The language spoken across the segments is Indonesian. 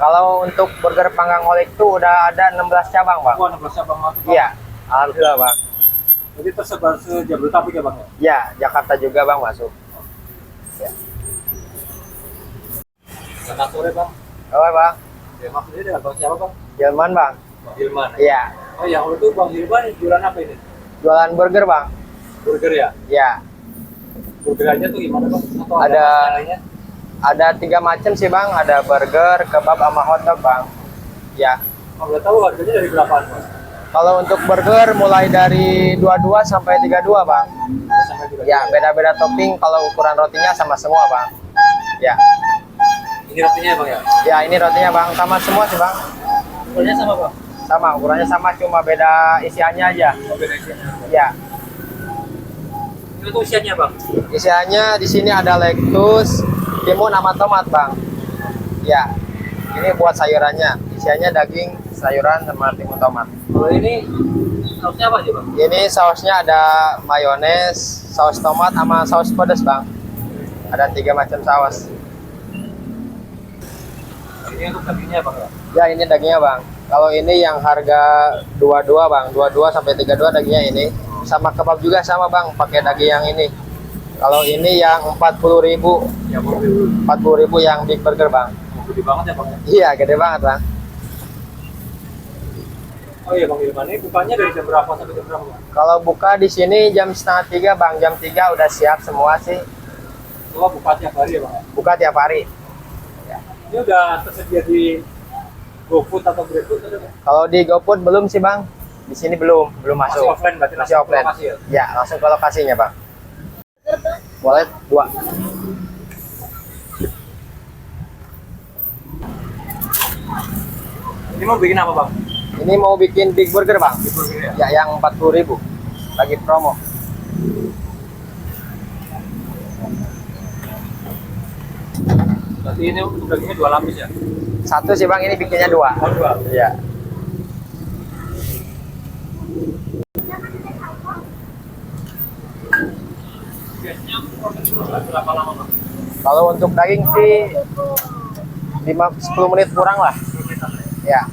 Kalau untuk burger panggang oleh itu udah ada 16 cabang, Bang. Wah, 16 cabang masuk, Bang. Iya, alhamdulillah, Bang. Jadi tersebar se-Jabodetabek ya, Bang? Ya, Jakarta juga, Bang, masuk. Ya. Selamat sore, Bang. Oh, Bang. Ya, maksudnya dengan Bang siapa, Bang? Jerman, Bang. Bang Hilman. Iya. Oh, yang itu Bang Hilman jualan apa ini? Jualan burger, Bang. Burger ya? Ya. Burgernya tuh gimana, Bang? Atau Ada- lainnya? Ada 3 macam sih, Bang. Ada burger, kebab, sama hotdog, Bang. Ya. Kalau nggak tahu harganya dari berapaan, Bang? Kalau untuk burger mulai dari 22 sampai 32, Bang. Sampai juga. Ya, beda-beda topping. Kalau ukuran rotinya sama semua, Bang. Ya. Ini rotinya, Bang ya? Ya, ini rotinya, Bang. Sama semua sih, Bang. Ukurannya sama, Bang? Sama, ukurannya sama, cuma beda isiannya aja. Oh, beda isiannya. Ya. Ini tuh isiannya, Bang? Isiannya di sini ada lettuce, timun, sama tomat, Bang. Ya. Ini buat sayurannya. Isiannya daging, sayuran, sama timun tomat. Kalau ini sausnya apa aja, Bang? Ini sausnya ada mayones, saus tomat, sama saus pedas, Bang. Ada 3 macam saus. Ini untuk dagingnya, Bang ya? Ya, ini dagingnya, Bang. Kalau ini yang harga 22, Bang. 22 sampai 32 dagingnya ini. Sama kebab juga sama, Bang. Pakai daging yang ini. Kalau ini yang 40.000. Ya, Bang. 40.000 yang big burger, Bang. Gede banget ya, Bang ya? Iya, gede banget, Bang. Oh iya, Bang Hilman, ini bukanya dari jam berapa sampai jam berapa, Bang? Kalau buka di sini jam setengah 3, Bang. Jam 3 udah siap semua sih. Oh, buka tiap hari ya, Bang? Buka tiap hari. Ini udah tersedia di GoFood atau GrabFood ada, Bang? Kalau di GoFood belum sih, Bang. Di sini belum Masih masuk. offline berarti? Masih langsung ke offline. lokasi ya? Ya, langsung ke lokasinya, Bang. Boleh 2. Ini mau bikin apa, Bang? Ini mau bikin big burger, Bang. Di burger ya? Ya, yang 40.000. Lagi promo. Berarti ini untuk dagingnya 2 lapis ya? Satu sih, Bang, ini bikinnya 2. Oh, 2. Iya. Biasanya proses berapa lama, Bang? Kalau untuk daging sih 10 menit kurang lah. Ya.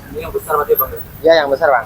Ini yang besar berarti, Bang? Ya, yang besar, Bang.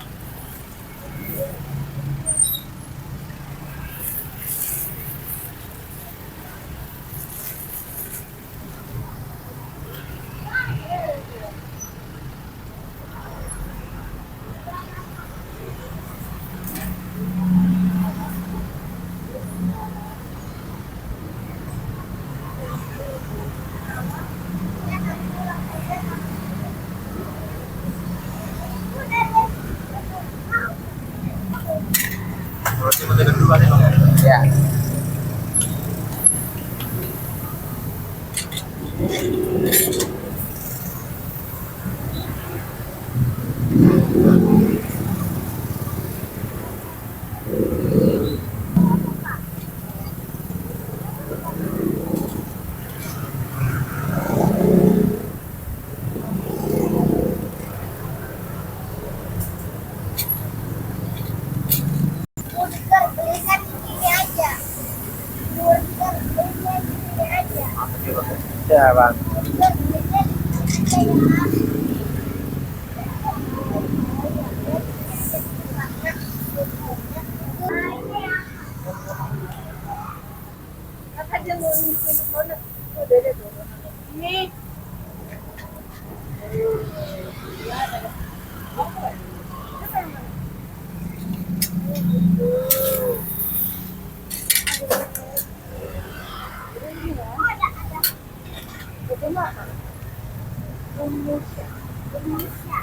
Berarti masih ada 2 nih, Bang ya? Ya. Burger belikan di sini aja. Burger belikan di sini aja. Ya, Bang. Burger belikan di sini aja ya. Apa dia mau nunjuk mana? Udah deh, ini. Indonesia.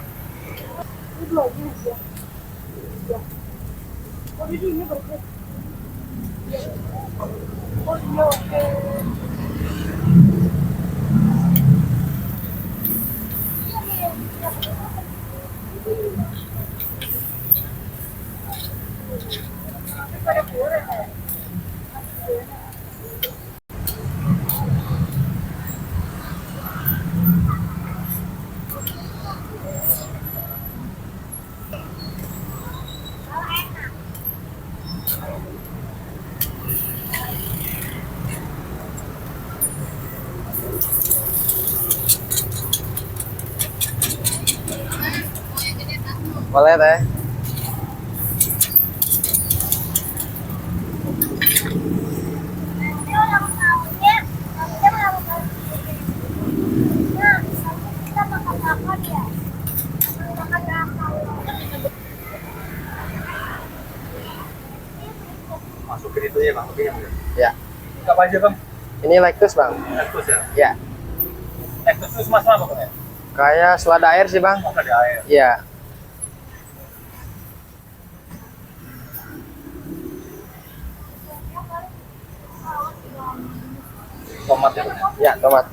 Itu aja aja. Ya. Oh, ini berarti. Oh, iya, oke. Pada kurang. Boleh teh. Nanti orang tahunya, tahunya malah mau nah, kita makan apa ya? Makan apa? Masukin itu ya, masukin yang Ya. apa aja bang? Ini Lactus bang. Ektus ya? Ya. Ektus itu semacam apa bang ya? Kayak selada air sih bang. Oh, ada air. Iya. Tomat ya bang ya? Ya tomat.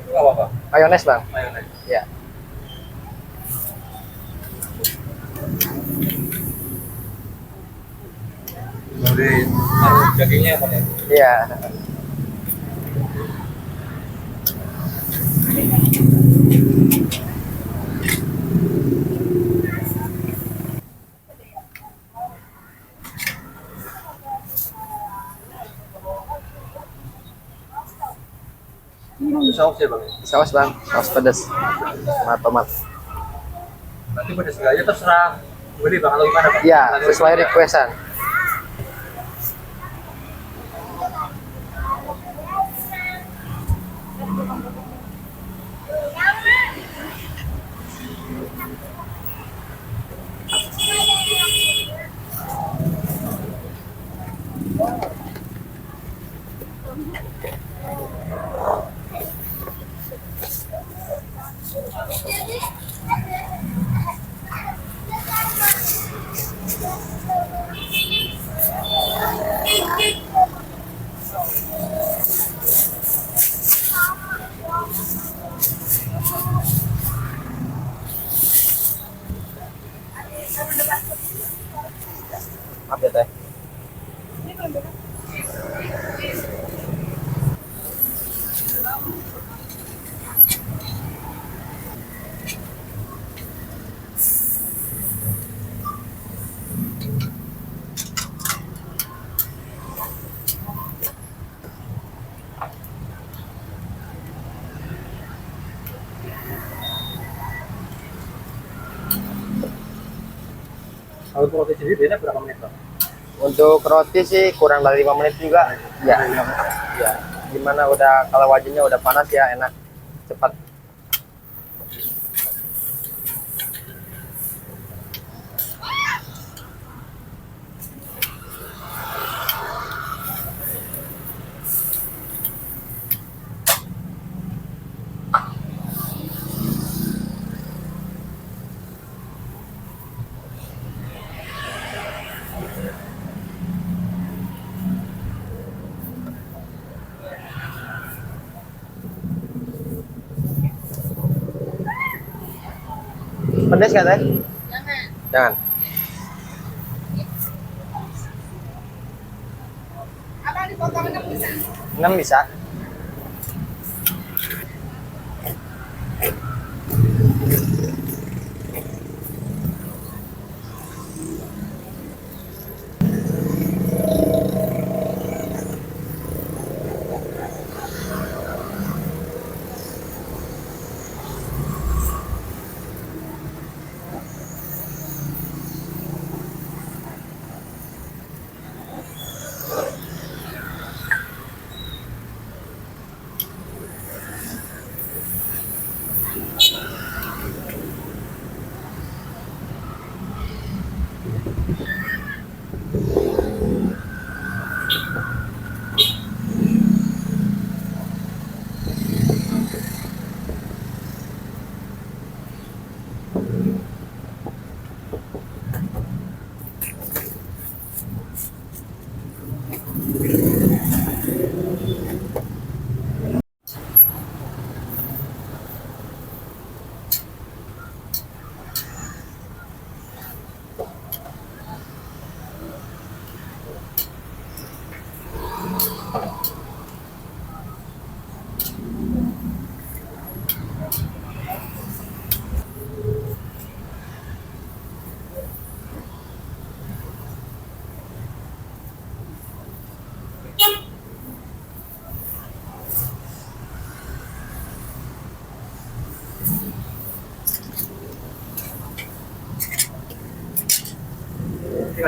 Itu apa bang? Mayones bang. Mayones. Ya. Kemudian taruh dagingnya ya bang ya? Iya. Itu saus ya bang ya? Saus bang. Saus pedas. Sama tomat. Nanti pedas nggak aja terserah beli bang atau gimana bang? Iya. Sesuai requestan. Maaf ya teh. Kalau untuk roti sendiri biasanya berapa menit bang? Untuk roti sih kurang dari 5 menit juga. Ya. Ya. Gimana udah kalau wajannya udah panas ya enak. Cepat. Pedas nggak teh? Jangan. Apa dipotong 6 bisa? 6 bisa.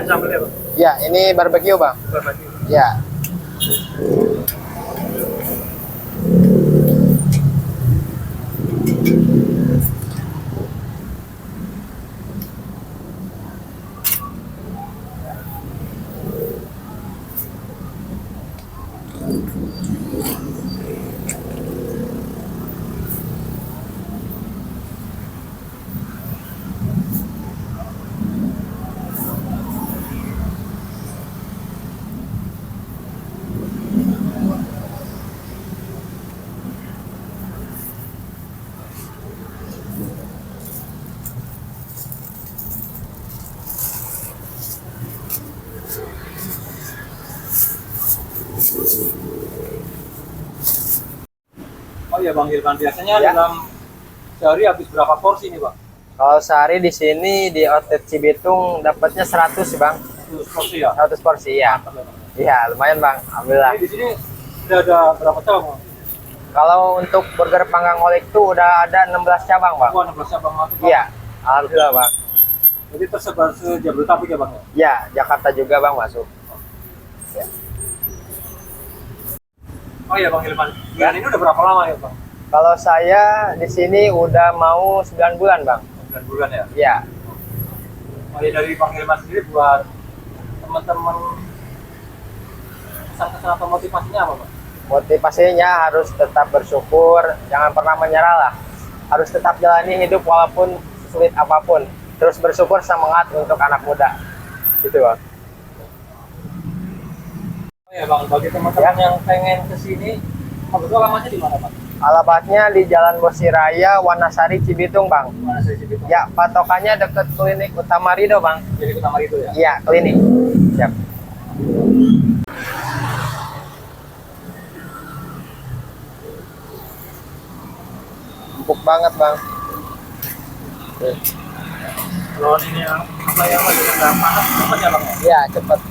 pakai sambal ya bang? Ya, ini barbecue bang. Barbecue. Ya. Oh iya bang Irfan, biasanya Ya. dalam sehari habis berapa porsi nih bang? Kalau sehari di sini di outlet Cibitung dapatnya 100 bang. 100 porsi ya? 100 porsi ya. Mantap ya bang. Iya, lumayan bang. Alhamdulillah. Ini di sini sudah ada berapa cabang bang? Kalau untuk burger panggang oleh itu udah ada 16 cabang bang. Wah 16 cabang mantap bang. Iya, alhamdulillah bang. Jadi tersebar se-Jabodetabek ya bang? Ya, Jakarta juga bang masuk. Oh iya bang Irfan, bulan ini udah berapa lama ya bang? Kalau saya di sini udah mau 9 bulan bang. 9 bulan ya? Iya. Oh iya dari bang Irfan sendiri buat teman-teman pesan-pesan atau motivasinya apa bang? Motivasinya harus tetap bersyukur, jangan pernah menyerah lah. Harus tetap jalani hidup walaupun sulit apapun. Terus bersyukur, semangat untuk anak muda. Gitu bang. Oh iya bang, bagi teman-teman yang pengen kesini, betul alamatnya di mana bang? Alamatnya di Jalan Bosi Raya, Wanasari, Cibitung bang. Mana saya Cibitung? Ya, patokannya deket klinik Utama Rido bang. Jadi utama itu ya? Iya, klinik. Siap. Empuk banget bang. Kalau ini yang apa yang lagi nggak panas, cepat ya bang? Iya, cepet.